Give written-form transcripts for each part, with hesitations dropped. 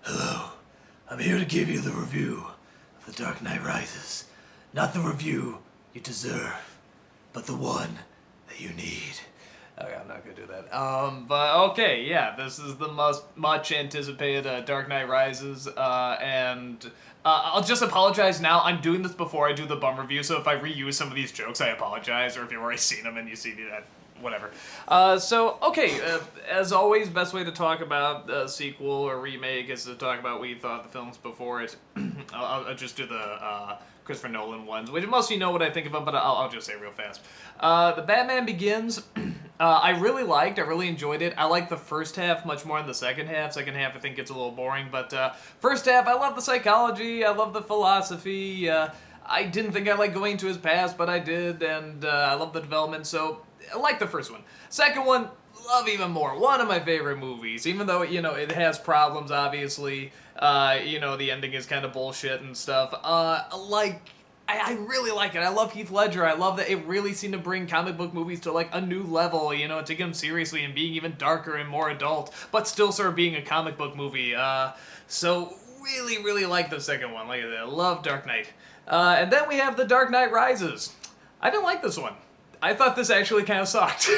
Hello, I'm here to give you the review of The Dark Knight Rises. Not the review you deserve, but the one that you need. Okay, I'm not gonna do that. But okay, yeah, this is the much anticipated Dark Knight Rises, and I'll just apologize now. I'm doing this before I do the bum review, so if I reuse some of these jokes, I apologize, or if you've already seen them and you see that, whatever. As always, best way to talk about a sequel or remake is to talk about what you thought the films before it. I'll just do the Christopher Nolan ones, which most of you know what I think of them, but I'll just say real fast. The Batman Begins, I really liked. I really enjoyed it. I liked the first half much more than the second half. Second half, I think, gets a little boring, but first half, I love the psychology. I love the philosophy. I didn't think I liked going to his past, but I did, and I love the development, so I like the first one. Second one, love even more. One of my favorite movies, even though, it has problems, obviously. The ending is kind of bullshit and stuff. I really like it. I love Heath Ledger. I love that it really seemed to bring comic book movies to, like, a new level, taking them seriously and being even darker and more adult, but still sort of being a comic book movie. So really, really like the second one. Like I said, I love Dark Knight. And then we have The Dark Knight Rises. I didn't like this one. I thought this actually kind of sucked.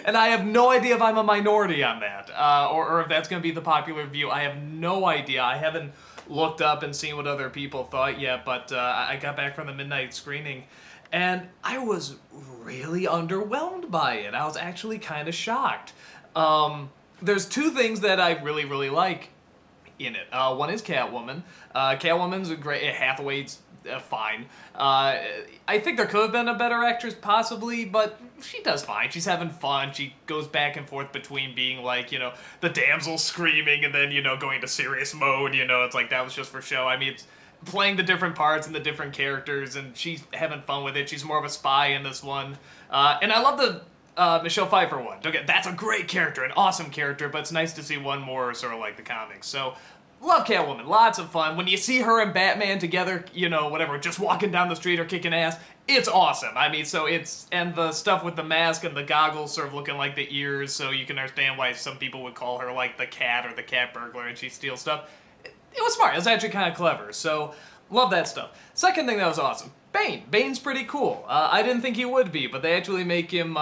And I have no idea if I'm a minority on that, or if that's going to be the popular view. I have no idea. I haven't looked up and seen what other people thought yet, but I got back from the midnight screening, and I was really underwhelmed by it. I was actually kind of shocked. There's two things that I really, really like in it. One is Catwoman. Catwoman's great. Hathaway's fine. I think there could have been a better actress, possibly, but she does fine. She's having fun. She goes back and forth between being like, the damsel screaming and then, going to serious mode, it's like that was just for show. I mean, it's playing the different parts and the different characters, and she's having fun with it. She's more of a spy in this one. And I love the Michelle Pfeiffer one. Okay, that's a great character, an awesome character, but it's nice to see one more sort of like the comics. So, love Catwoman, lots of fun. When you see her and Batman together, whatever, just walking down the street or kicking ass, it's awesome. I mean, and the stuff with the mask and the goggles sort of looking like the ears, so you can understand why some people would call her like the cat or the cat burglar and she steals stuff. It was smart. It was actually kind of clever, so love that stuff. Second thing that was awesome, Bane. Bane's pretty cool. I didn't think he would be, but they actually make him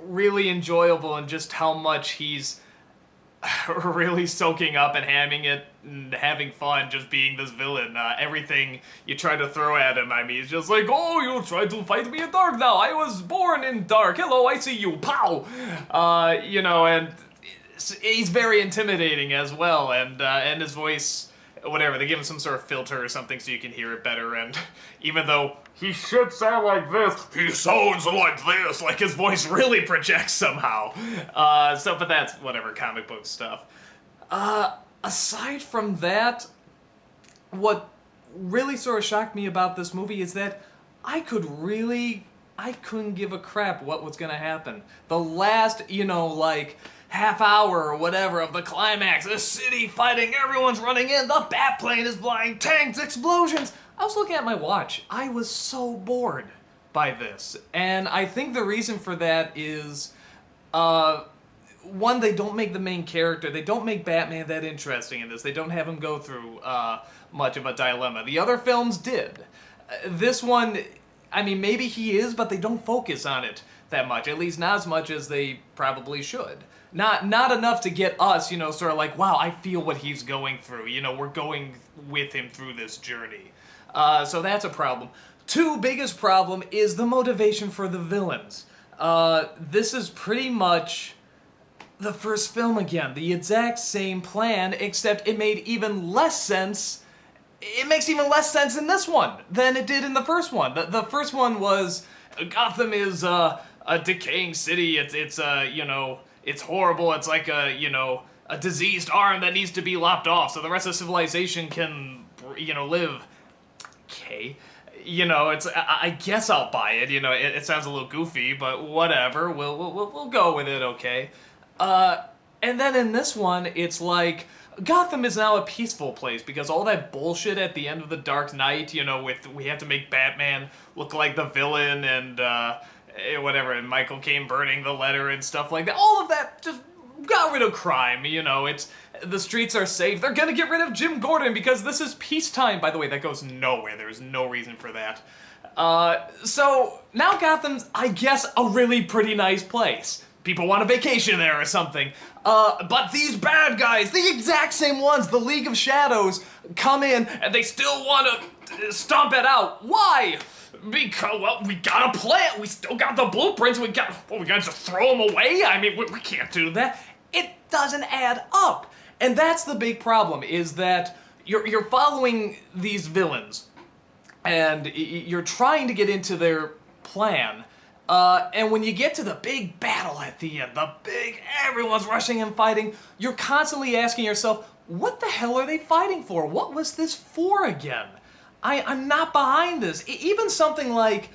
really enjoyable in just how much he's really soaking up and having it and having fun just being this villain. Everything you try to throw at him, I mean, it's just like, oh, you tried to fight me in dark now. I was born in dark. Hello, I see you. Pow! And he's very intimidating as well, and his voice, whatever, they give him some sort of filter or something so you can hear it better, and even though he should sound like this, he sounds like this, like his voice really projects somehow. But that's whatever, comic book stuff. Aside from that, what really sort of shocked me about this movie is that I couldn't give a crap what was gonna happen. The last, half hour or whatever of the climax, the city fighting, everyone's running in, the bat plane is flying, tanks, explosions. I was looking at my watch. I was so bored by this. And I think the reason for that is, one, they don't make the main character, they don't make Batman that interesting in this. They don't have him go through much of a dilemma. The other films did. This one, I mean, maybe he is, but they don't focus on it that much. At least not as much as they probably should. Not enough to get us, sort of like, wow, I feel what he's going through. We're going with him through this journey. So that's a problem. Two biggest problem is the motivation for the villains. This is pretty much the first film again. The exact same plan, except it made even less sense. It makes even less sense in this one than it did in the first one. The first one was, Gotham is a decaying city. It's horrible. It's like a diseased arm that needs to be lopped off so the rest of civilization can, live. Okay. I guess I'll buy it. It sounds a little goofy, but whatever. We'll go with it, okay? And then in this one, it's like, Gotham is now a peaceful place because all that bullshit at the end of The Dark Knight, with we have to make Batman look like the villain and whatever, and Michael Caine burning the letter and stuff like that, all of that just got rid of crime, you know, the streets are safe. They're gonna get rid of Jim Gordon because this is peacetime. By the way, that goes nowhere. There's no reason for that. So now Gotham's, I guess, a really pretty nice place. People want a vacation there or something. But these bad guys, the exact same ones, the League of Shadows, come in and they still want to stomp it out. Why? Because, well, we got a plan. We still got the blueprints. We gotta just throw them away? I mean, we can't do that. It doesn't add up. And that's the big problem, is that you're following these villains, and you're trying to get into their plan. And when you get to the big battle at the end, everyone's rushing and fighting, you're constantly asking yourself, what the hell are they fighting for? What was this for again? I'm not behind this. Even something like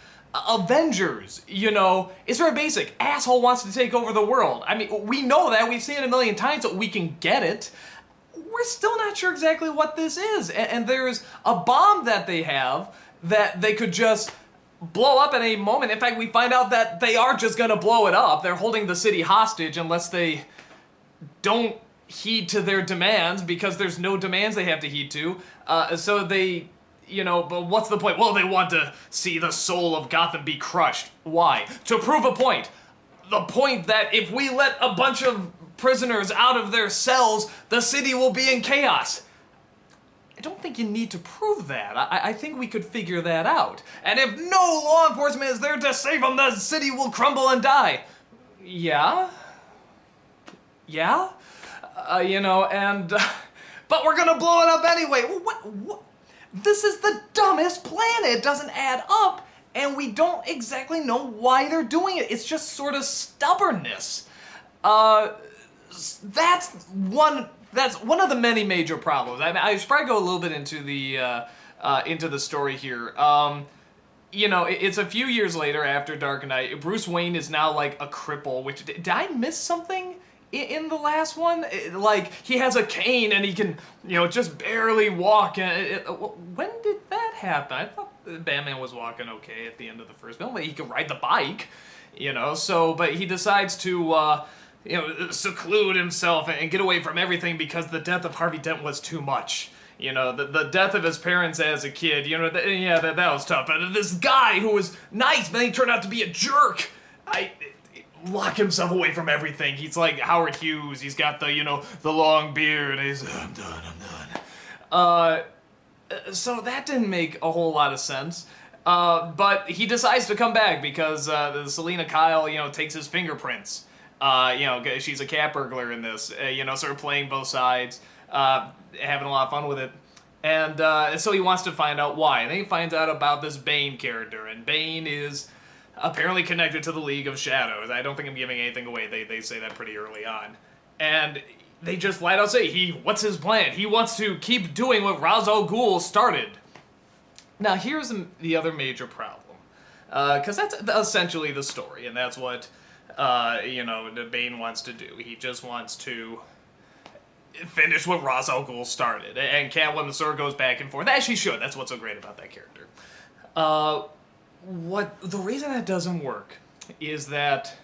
Avengers, you know, is very basic. Asshole wants to take over the world. I mean, we know that. We've seen it a million times, so we can get it. We're still not sure exactly what this is. And there's a bomb that they have that they could just blow up at any moment. In fact, we find out that they are just going to blow it up. They're holding the city hostage unless they don't heed to their demands, because there's no demands they have to heed to. So they... You know, but what's the point? Well, they want to see the soul of Gotham be crushed. Why? To prove a point. The point that if we let a bunch of prisoners out of their cells, the city will be in chaos. I don't think you need to prove that. I think we could figure that out. And if no law enforcement is there to save them, the city will crumble and die. Yeah? Yeah? You know, and... but we're gonna blow it up anyway. What? This is the dumbest plan. It doesn't add up, and we don't exactly know why they're doing it. It's just sort of stubbornness. That's one of the many major problems. I mean, I should probably go a little bit into the story here. You know, it's a few years later after Dark Knight. Bruce Wayne is now like a cripple. Which, did I miss something in the last one? Like, he has a cane and he can, you know, just barely walk. When did that happen? I thought Batman was walking okay at the end of the first film, but he could ride the bike, you know. So, but he decides to, you know, seclude himself and get away from everything because the death of Harvey Dent was too much. You know, the death of his parents as a kid, you know, that was tough. But this guy who was nice, but then he turned out to be a jerk. Lock himself away from everything. He's like Howard Hughes. He's got the, you know, the long beard. And he's, I'm done. So that didn't make a whole lot of sense. But he decides to come back because Selena Kyle, you know, takes his fingerprints. You know, she's a cat burglar in this. You know, sort of playing both sides, having a lot of fun with it. And so he wants to find out why. And then he finds out about this Bane character. And Bane is apparently connected to the League of Shadows. I don't think I'm giving anything away. They say that pretty early on. And they just flat out say, what's his plan? He wants to keep doing what Ra's al Ghul started. Now, here's the other major problem. Because that's essentially the story, and that's what, you know, Bane wants to do. He just wants to finish what Ra's al Ghul started. And Catwoman sort of goes back and forth, as she should. That's what's so great about that character. The reason that doesn't work is that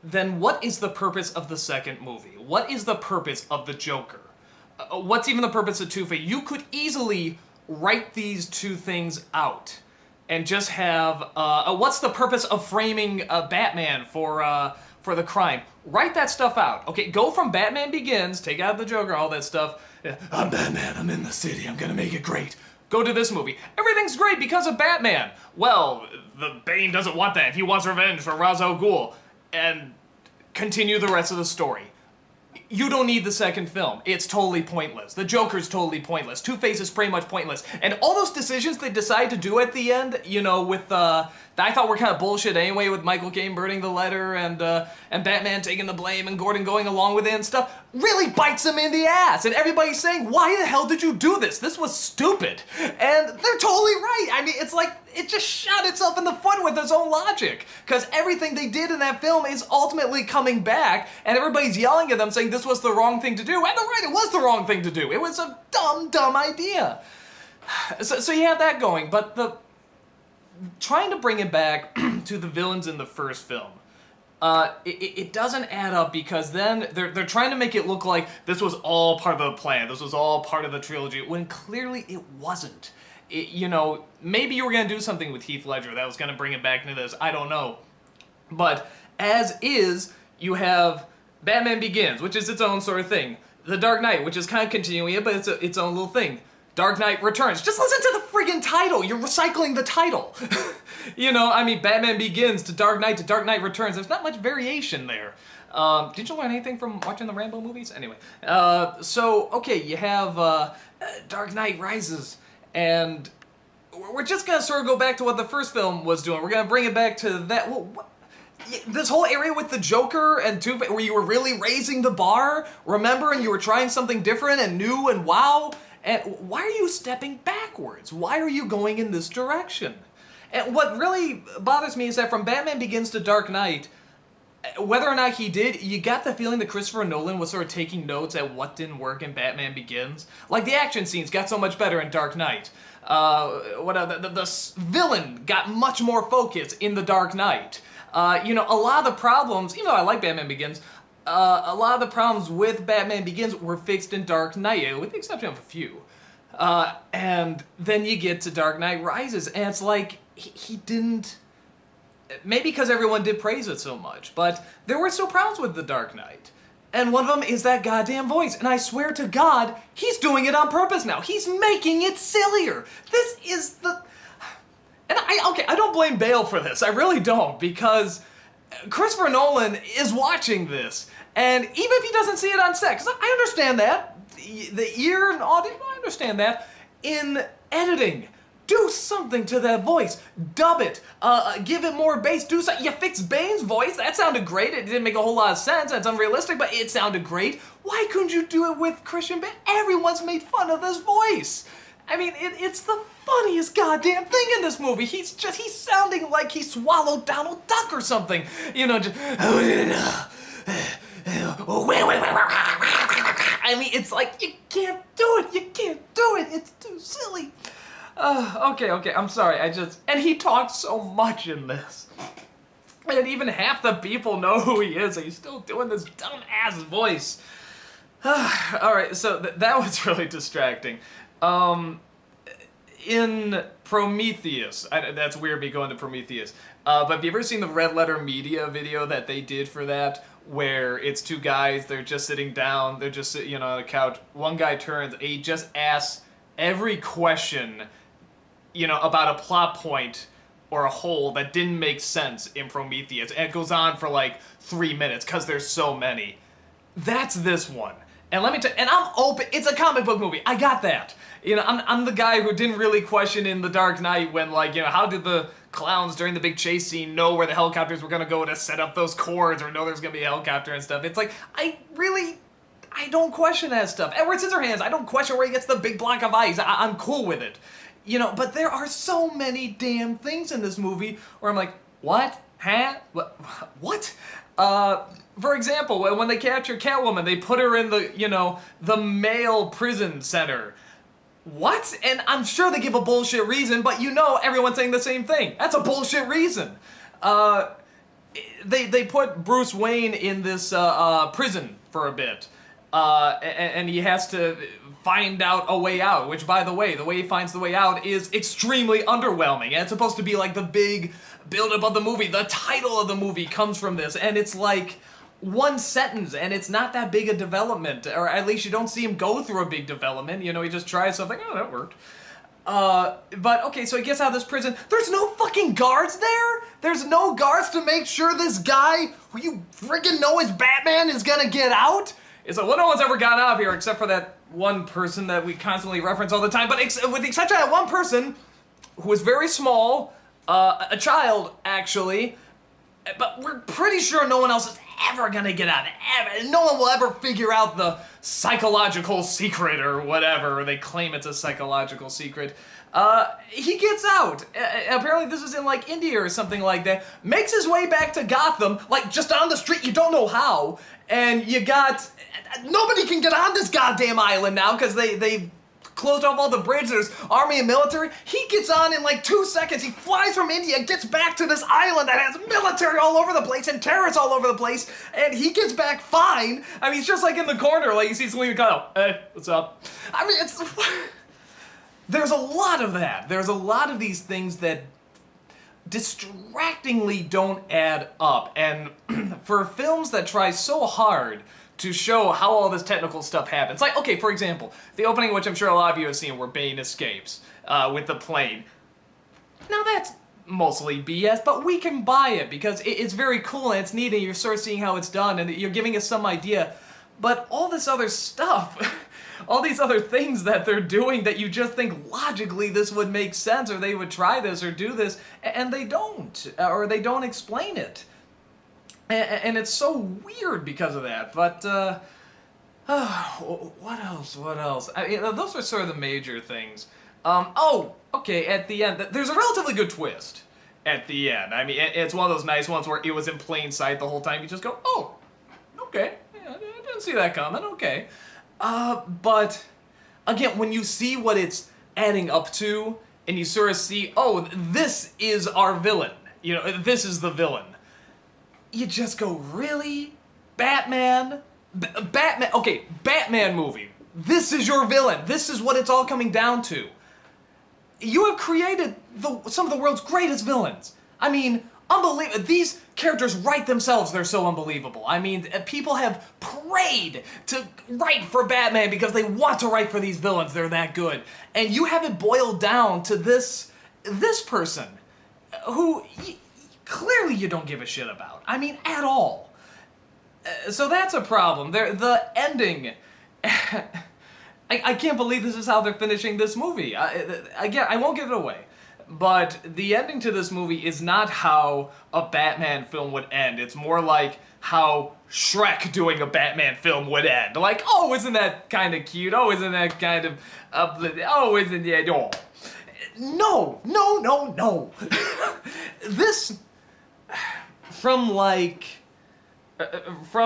then what is the purpose of the second movie? What is the purpose of the Joker? What's even the purpose of Two-Face? You could easily write these two things out and just have what's the purpose of framing Batman for the crime? Write that stuff out. Okay, go from Batman Begins, take out the Joker, all that stuff. I'm Batman, I'm in the city, I'm gonna make it great. Go to this movie. Everything's great because of Batman. Well, the Bane doesn't want that. He wants revenge for Ra's al Ghul. And continue the rest of the story. You don't need the second film. It's totally pointless. The Joker's totally pointless. Two-Face is pretty much pointless. And all those decisions they decide to do at the end, you know, with, I thought were kind of bullshit anyway, with Michael Caine burning the letter and Batman taking the blame and Gordon going along with it and stuff, really bites him in the ass. And everybody's saying, why the hell did you do this? This was stupid. And they're totally right. I mean, it's like, it just shot itself in the foot with its own logic. Because everything they did in that film is ultimately coming back, and everybody's yelling at them saying this was the wrong thing to do. And they're right, it was the wrong thing to do. It was a dumb idea. So you have that going, but trying to bring it back to the villains in the first film, it doesn't add up, because then they're trying to make it look like this was all part of the plan, this was all part of the trilogy, when clearly it wasn't. Maybe you were going to do something with Heath Ledger that was going to bring it back into this, I don't know. But as is, you have Batman Begins, which is its own sort of thing. The Dark Knight, which is kind of continuing it, but it's its own little thing. Dark Knight Returns. Just listen to the friggin' title. You're recycling the title. Batman Begins to Dark Knight Returns. There's not much variation there. Did you learn anything from watching the Rambo movies? Anyway. You have Dark Knight Rises. And we're just going to sort of go back to what the first film was doing. We're going to bring it back to that. This whole area with the Joker and Two-Face, where you were really raising the bar, remember? And you were trying something different and new and wow. And why are you stepping backwards? Why are you going in this direction? And what really bothers me is that from Batman Begins to Dark Knight, whether or not he did, you got the feeling that Christopher Nolan was sort of taking notes at what didn't work in Batman Begins. Like, the action scenes got so much better in Dark Knight. The villain got much more focus in The Dark Knight. A lot of the problems, even though I like Batman Begins, a lot of the problems with Batman Begins were fixed in Dark Knight, with the exception of a few. And then you get to Dark Knight Rises, and it's like, he didn't... Maybe because everyone did praise it so much, but there were still problems with The Dark Knight. And one of them is that goddamn voice, and I swear to God, he's doing it on purpose now. He's making it sillier. This is the... And I don't blame Bale for this, I really don't, because Christopher Nolan is watching this, and even if he doesn't see it on set, because I understand that, the ear and audio, I understand that, in editing, do something to that voice, dub it, give it more bass, do something. You fixed Bane's voice, that sounded great, it didn't make a whole lot of sense, it's unrealistic, but it sounded great. Why couldn't you do it with Christian Bale? Everyone's made fun of this voice. It's the funniest goddamn thing in this movie. He's sounding like he swallowed Donald Duck or something. It's like, you can't do it. It's too silly. Okay, I'm sorry, and he talks so much in this. And even half the people know who he is, and he's still doing this dumb-ass voice. Alright, so that was really distracting. In Prometheus, that's weird me going to Prometheus, but have you ever seen the Red Letter Media video that they did for that, where it's two guys, they're just sitting down, they're just sitting, on a couch, one guy turns, and he just asks every question, about a plot point or a hole that didn't make sense in Prometheus, and it goes on for like 3 minutes, because there's so many. That's this one. And let me tell you, and I'm open, it's a comic book movie, I got that. I'm the guy who didn't really question in The Dark Knight when, how did the clowns during the big chase scene know where the helicopters were gonna go to set up those cords, or know there's gonna be a helicopter and stuff. It's like, I don't question that stuff. Edward Scissorhands, I don't question where he gets the big block of ice, I'm cool with it. But there are so many damn things in this movie where I'm like, what? Huh? What? For example, when they capture Catwoman, they put her in the male prison center. What? And I'm sure they give a bullshit reason, but everyone's saying the same thing. That's a bullshit reason. They put Bruce Wayne in this prison for a bit, and he has to find out a way out, which, by the way he finds the way out is extremely underwhelming, and it's supposed to be like the big build-up of the movie. The title of the movie comes from this, and it's like one sentence, and it's not that big a development, or at least you don't see him go through a big development. He just tries something, that worked. But okay, so he gets out of this prison. There's no fucking guards there? There's no guards to make sure this guy, who you friggin' know is Batman, is gonna get out? It's like, well, no one's ever gotten out of here except for that one person that we constantly reference all the time, but with the exception of that one person, who is very small, a child, actually, but we're pretty sure no one else is ever gonna get out, ever. No one will ever figure out the psychological secret or whatever, or they claim it's a psychological secret. He gets out. Apparently this is in like India or something like that. Makes his way back to Gotham, like just on the street, you don't know how. And you got, nobody can get on this goddamn island now because they closed off all the bridges, there's army and military. He gets on in like 2 seconds. He flies from India, gets back to this island that has military all over the place and terrorists all over the place, and he gets back fine. I mean, he's just like in the corner, like you see somebody go, hey, what's up? I mean, it's... There's a lot of that. There's a lot of these things that distractingly don't add up. And for films that try so hard to show how all this technical stuff happens. Like, okay, for example, the opening, which I'm sure a lot of you have seen, where Bane escapes with the plane. Now that's mostly BS, but we can buy it because it's very cool and it's neat and you're sort of seeing how it's done and you're giving us some idea. But all this other stuff, all these other things that they're doing that you just think logically this would make sense or they would try this or do this, and they don't, or they don't explain it. And it's so weird because of that, but, what else? I mean, those are sort of the major things. Oh, okay, at the end, there's a relatively good twist at the end. I mean, it's one of those nice ones where it was in plain sight the whole time. You just go, oh, okay, yeah, I didn't see that coming, okay. But, again, when you see what it's adding up to, and you sort of see, oh, this is our villain. You know, this is the villain. You just go, really? Batman? Batman, okay, Batman movie. This is your villain. This is what it's all coming down to. You have created some of the world's greatest villains. I mean, unbelievable. These characters write themselves, they're so unbelievable. I mean, people have prayed to write for Batman because they want to write for these villains. They're that good. And you have it boiled down to this person who... clearly you don't give a shit about. I mean, at all. So that's a problem. The ending... I can't believe this is how they're finishing this movie. Again, I won't give it away. But the ending to this movie is not how a Batman film would end. It's more like how Shrek doing a Batman film would end. Like, oh, isn't that kind of cute? Oh, isn't that kind of... oh, isn't that... Oh. No. This... From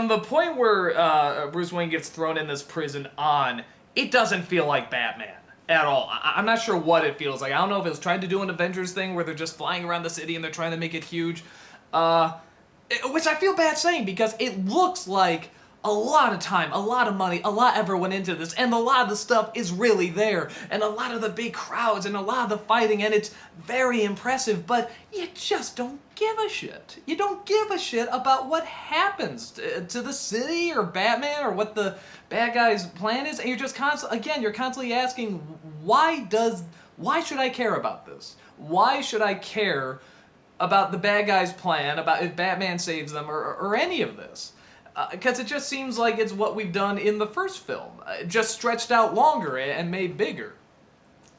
the point where Bruce Wayne gets thrown in this prison on, it doesn't feel like Batman at all. I'm not sure what it feels like. I don't know if it was trying to do an Avengers thing where they're just flying around the city and they're trying to make it huge. Which I feel bad saying because it looks like a lot of time, a lot of money, a lot ever went into this, and a lot of the stuff is really there, and a lot of the big crowds, and a lot of the fighting, and it's very impressive, but you just don't give a shit. You don't give a shit about what happens to the city, or Batman, or what the bad guy's plan is, and you're just you're constantly asking, why should I care about this? Why should I care about the bad guy's plan, about if Batman saves them, or any of this? Because it just seems like it's what we've done in the first film, just stretched out longer and made bigger.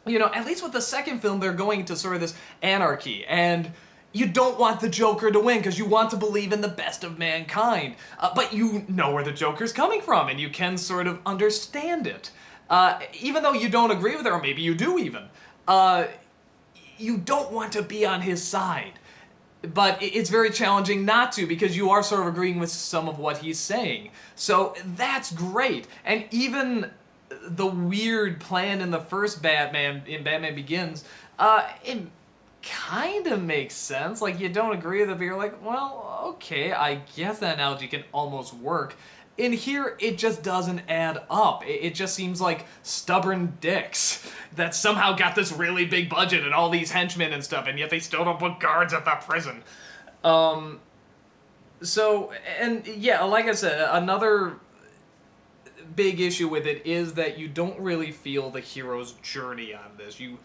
You know, at least with the second film, they're going to sort of this anarchy, and you don't want the Joker to win because you want to believe in the best of mankind, but you know where the Joker's coming from, and you can sort of understand it. Even though you don't agree with it, or maybe you do even, you don't want to be on his side. But it's very challenging not to because you are sort of agreeing with some of what he's saying. So that's great. And even the weird plan in the first Batman, in Batman Begins, it kind of makes sense. Like, you don't agree with it, but you're like, well, okay, I guess that analogy can almost work. In here, it just doesn't add up. It just seems like stubborn dicks that somehow got this really big budget and all these henchmen and stuff, and yet they still don't put guards at the prison. So, and yeah, like I said, another big issue with it is that you don't really feel the hero's journey on this. You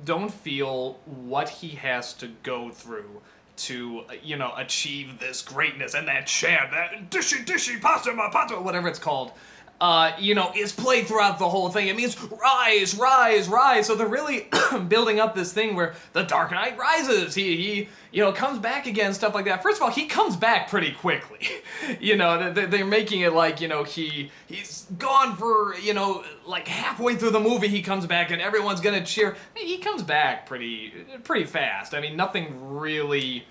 don't feel what he has to go through to, you know, achieve this greatness, and that chant, that dishy, pasta, whatever it's called, you know, is played throughout the whole thing. It means rise, rise, rise. So they're really building up this thing where the Dark Knight rises. He you know, comes back again, stuff like that. First of all, he comes back pretty quickly. You know, they're making it like, you know, he's gone for, you know, like halfway through the movie he comes back and everyone's gonna cheer. He comes back pretty fast. I mean, nothing really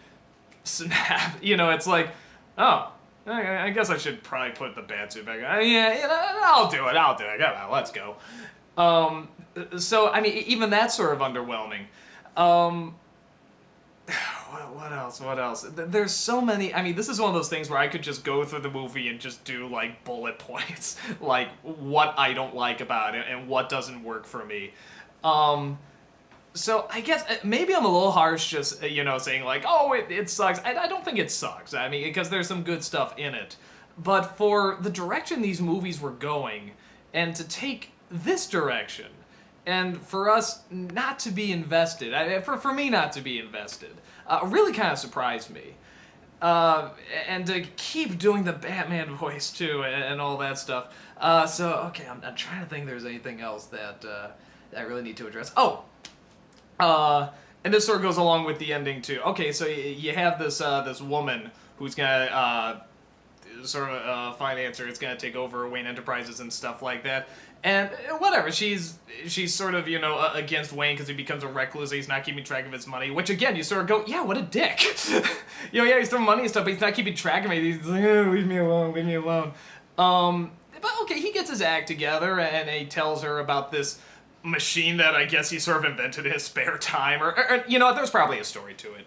snap. You know, it's like, oh, I guess I should probably put the bat suit back on. Yeah, you know, I'll do it. Come on, let's go. So, I mean, even that's sort of underwhelming. Um, what else? What else? There's so many. I mean, this is one of those things where I could just go through the movie and just do like bullet points, like what I don't like about it and what doesn't work for me. So I guess maybe I'm a little harsh, just saying like, oh, it sucks. I don't think it sucks. I mean, because there's some good stuff in it, but for the direction these movies were going, and to take this direction, and for us not to be invested, for me not to be invested, really kind of surprised me. And to keep doing the Batman voice too, and all that stuff. So okay, I'm trying to think. If there's anything else that I really need to address. Oh. And this sort of goes along with the ending too. Okay, so you have this woman who's gonna sort of financer. It's gonna take over Wayne Enterprises and stuff like that. And whatever, she's sort of against Wayne because he becomes a recluse. He's not keeping track of his money. Which again, you sort of go, yeah, what a dick. Yeah, he's throwing money and stuff, but he's not keeping track of it. He's like, oh, leave me alone, leave me alone. But okay, he gets his act together and he tells her about this machine that I guess he sort of invented in his spare time, or there's probably a story to it,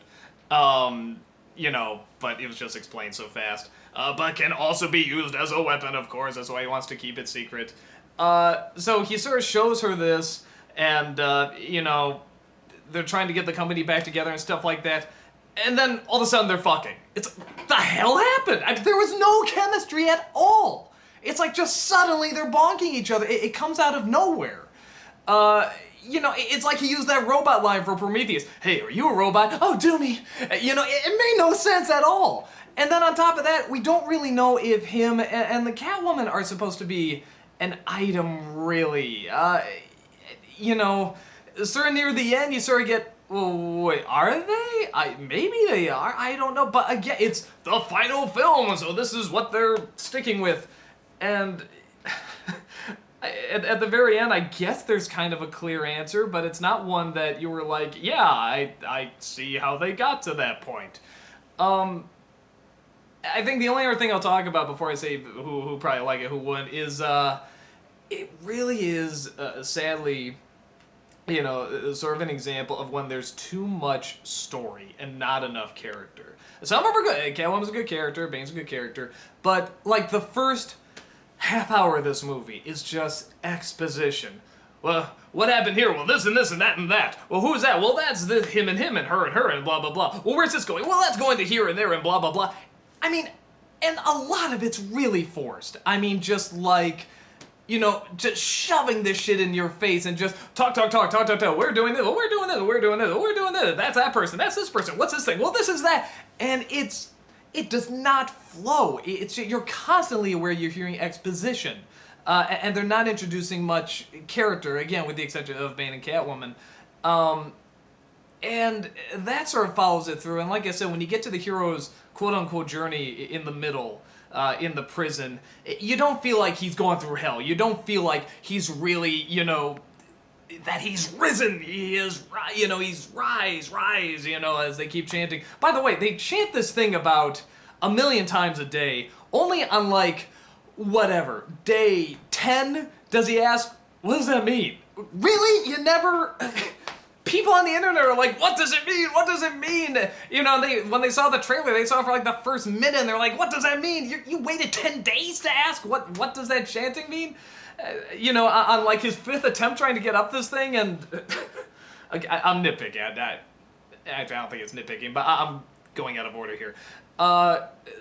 but it was just explained so fast. But can also be used as a weapon, of course. That's why he wants to keep it secret. So he sort of shows her this, and they're trying to get the company back together and stuff like that. And then all of a sudden they're fucking. It's the hell happened? There was no chemistry at all. It's like just suddenly they're bonking each other. It comes out of nowhere. It's like he used that robot line for Prometheus. Hey, are you a robot? Oh, do me. It made no sense at all. And then on top of that, we don't really know if him and the Catwoman are supposed to be an item, really. Sort of near the end, you sort of get, well, wait, are they? Maybe they are. I don't know. But again, it's the final film, so this is what they're sticking with. And at the very end, I guess there's kind of a clear answer, but it's not one that you were like, yeah, I see how they got to that point. I think the only other thing I'll talk about before I say who probably like it, who wouldn't, is it really is, sadly, sort of an example of when there's too much story and not enough character. Some of them are good. Catwoman's a good character, Bane's a good character, but like the first half hour of this movie is just exposition. Well, what happened here? Well, this and this and that and that. Well, who's that? Well, that's him and her and blah, blah, blah. Well, where's this going? Well, that's going to here and there and blah, blah, blah. I mean, and a lot of it's really forced. I mean, just like, just shoving this shit in your face and just talk. We're doing this. Well, we're doing this. We're doing this. We're doing this. That's that person. That's this person. What's this thing? Well, this is that. And it does not flow. You're constantly aware you're hearing exposition. And they're not introducing much character, again, with the exception of Bane and Catwoman. And that sort of follows it through. And like I said, when you get to the hero's quote-unquote journey in the middle, in the prison, you don't feel like he's going through hell. You don't feel like he's really, that he's risen. He is, he's rise, as they keep chanting. By the way, they chant this thing about 1 million times a day, only on like, whatever, day 10, does he ask, what does that mean? Really? You never... People on the internet are like, what does it mean? What does it mean? When they saw the trailer, they saw it for like the first minute, and they're like, what does that mean? You waited 10 days to ask? What does that chanting mean? On like his 5th attempt trying to get up this thing, and... I'm nitpicking. I don't think it's nitpicking, but I'm going out of order here.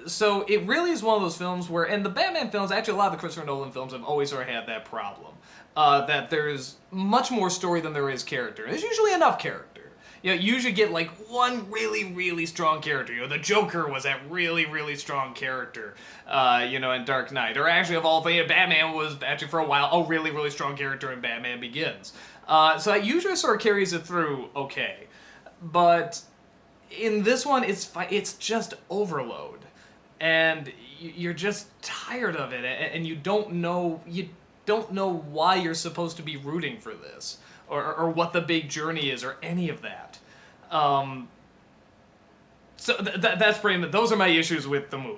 So it really is one of those films where, and the Batman films, actually a lot of the Christopher Nolan films have always sort of had that problem. That there's much more story than there is character. There's usually enough character. You usually get like one really, really strong character. The Joker was that really, really strong character, in Dark Knight. Or actually, of all things, Batman was actually for a while a really, really strong character in Batman Begins. So that usually sort of carries it through okay. But in this one, it's just overload. And you're just tired of it, and you don't know why you're supposed to be rooting for this, or what the big journey is, or any of that. So that's pretty much, those are my issues with the movie.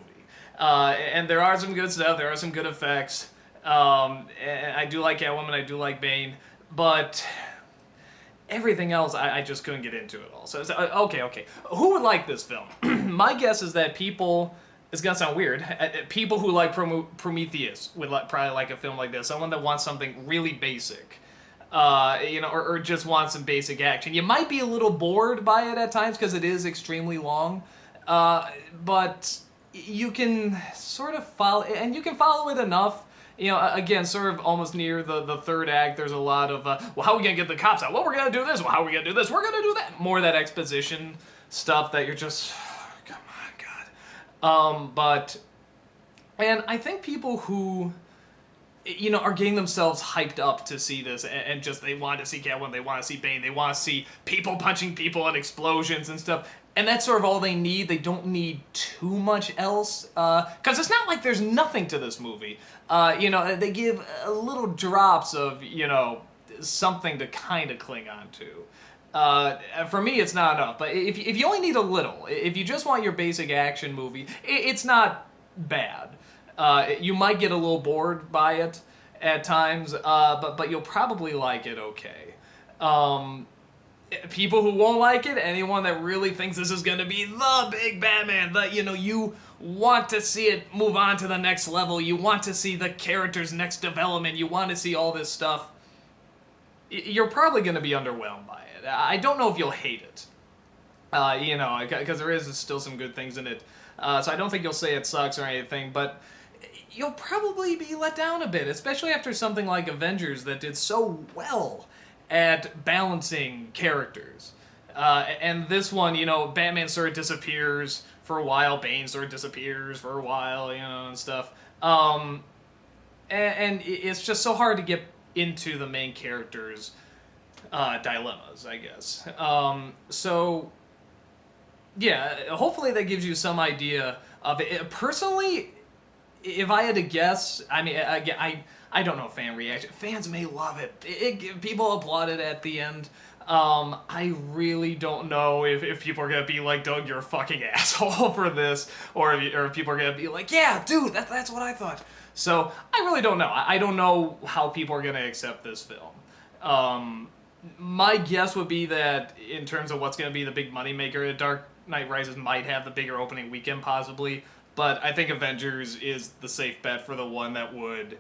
And there are some good stuff, there are some good effects, And I do like Catwoman, I do like Bane, but everything else I just couldn't get into at all. Okay. Who would like this film? My guess is that people, it's gonna sound weird, people who like Prometheus would probably like a film like this. Someone that wants something really basic. Or just wants some basic action. You might be a little bored by it at times because it is extremely long, but you can sort of follow, and you can follow it enough. Again, sort of almost near the third act, there's a lot of, well, how are we going to get the cops out? Well, we're going to do this. Well, how are we going to do this? We're going to do that. More of that exposition stuff that you're just, come on, God. And I think people who, are getting themselves hyped up to see this, and just, they want to see Catwoman, they want to see Bane, they want to see people punching people and explosions and stuff. And that's sort of all they need. They don't need too much else. Because it's not like there's nothing to this movie. They give little drops of, something to kind of cling on to. For me, it's not enough. But if you only need a little, if you just want your basic action movie, it's not bad. You might get a little bored by it at times, but you'll probably like it okay. People who won't like it, anyone that really thinks this is going to be the big Batman, you want to see it move on to the next level, you want to see the character's next development, you want to see all this stuff, you're probably going to be underwhelmed by it. I don't know if you'll hate it, because there is still some good things in it, so I don't think you'll say it sucks or anything, but you'll probably be let down a bit, especially after something like Avengers that did so well at balancing characters. And this one, Batman sort of disappears for a while, Bane sort of disappears for a while, and stuff. And it's just so hard to get into the main character's dilemmas, I guess. Hopefully that gives you some idea of it. Personally, if I had to guess, I don't know fan reaction. Fans may love it. People applaud it at the end. I really don't know if people are going to be like, Doug, you're a fucking asshole for this, or if people are going to be like, yeah, dude, that's what I thought. So I really don't know. I don't know how people are going to accept this film. My guess would be that in terms of what's going to be the big moneymaker, Dark Knight Rises might have the bigger opening weekend possibly, but I think Avengers is the safe bet for the one that would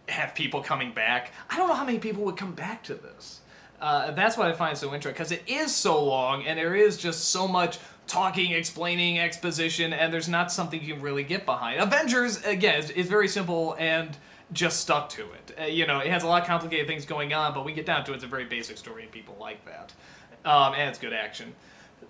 have people coming back. I don't know how many people would come back to this. That's what I find so interesting, because it is so long, and there is just so much talking, explaining, exposition, and there's not something you can really get behind. Avengers, again, is very simple and just stuck to it. It has a lot of complicated things going on, but when we get down to it, it's a very basic story, and people like that. And it's good action.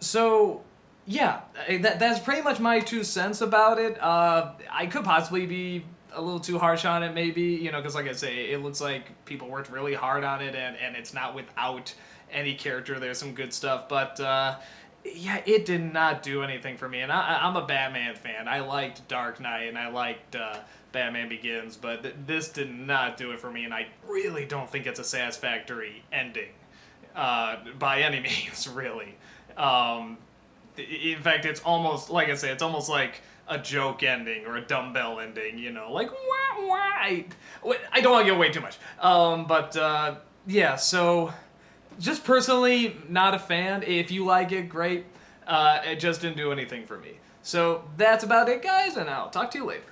So, yeah, that's pretty much my 2 cents about it. I could possibly be a little too harsh on it, maybe, because like I say, it looks like people worked really hard on it, and it's not without any character. There's some good stuff, but it did not do anything for me, and I'm a Batman fan. I liked Dark Knight, and I liked Batman Begins, but this did not do it for me, and I really don't think it's a satisfactory ending, by any means, really. In fact, it's almost, like I say, it's almost like a joke ending or a dumbbell ending, like, wah. I don't want to give away too much. So just personally, not a fan. If you like it, great. It just didn't do anything for me. So that's about it, guys, and I'll talk to you later.